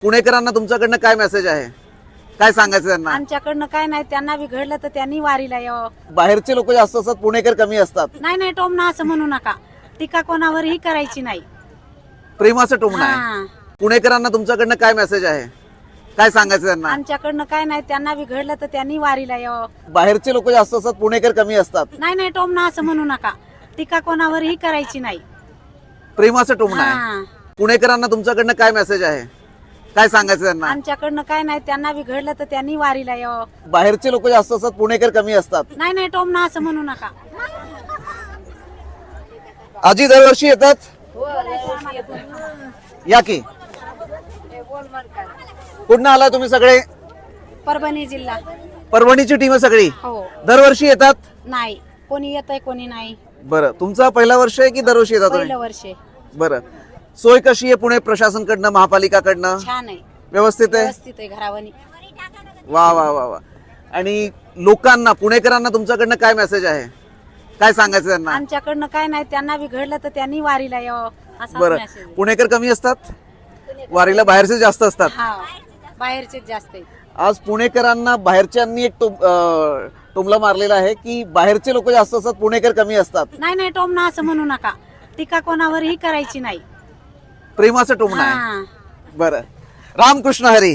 पुणेकरांना तुमच्याकडनं काय मेसेज आहे, काय सांगायचं त्यांना? आमच्याकडनं काय नाही, त्यांना बिघडलं तर त्यांनी वारीला यावं. बाहेरचे लोक जास्त असतात, पुणेकर कमी असतात. नाही नाही, टोमणा असं म्हणू नका. टीका कोणावरही करायची नाही. प्रेमाचं टोमणं आहे. हा. पुणेकरांना तुमच्याकडनं काय मेसेज आहे, काय सांगायचं त्यांना? आमच्याकडनं काय नाही, त्यांना बिघडलं तर त्यांनी वारीला यावं. बाहेरचे लोक जास्त असतात, पुणेकर कमी असतात. नाही नाही, टोमणा असं म्हणू नका. टीका कोणावरही करायची नाही. प्रेमाचं टोमणं आहे. हा. पुणेकरांना तुमच्याकडनं काय मेसेज आहे, काय सांगायचं त्यांना? आमच्याकडनं काय नाही, त्यांना बिघडलं तर त्यांनी वारीला यावं. बाहेरचे लोक जास्त असतात, पुणेकर कमी असतात. नाही नाही, टोमणा असं म्हणू नका. आजी दरवर्षी येतात, या की. कुठनं आला तुम्ही सगळे? परभणी जिल्हा. परभणीची टीम आहे सगळी, हो. दरवर्षी येतात? नाही, कोणी येतंय कोणी नाही. बरं, तुमचा पहिला वर्ष आहे की दरवर्षी येतात तुम्ही? पहिलं वर्ष आहे. बरं, सोय कशी आहे पुणे प्रशासनकडनं, महापालिकाकडनं? छान आहे, व्यवस्थित आहे? व्यवस्थित आहे घरावानी. वा वा वा वा. आणि लोकांना, पुणेकरांना तुमच्याकडनं काय मेसेज आहे, काय सांगायचं त्यांना? आमच्याकडनं काय नाही, त्यांना बिघडलं तर त्यांनी वारीला यावं असा बरं, message आहे. पुणेकर कमी असतात, वारीला बाहेरचे जास्त असतात. हा, बाहेरचेच जास्त आहे. आज पुणेकरांना बाहेरच्यांनी एक टोमला मारलेला आहे की बाहेरचे लोक जास्त असतात, पुणेकर कमी असतात. नाही नाही, टोमणा असं म्हणू नका. टीका कोणावरही करायची नाही. प्रेमाचं टोमणं आहे. हा. बरं, रामकृष्ण हरी.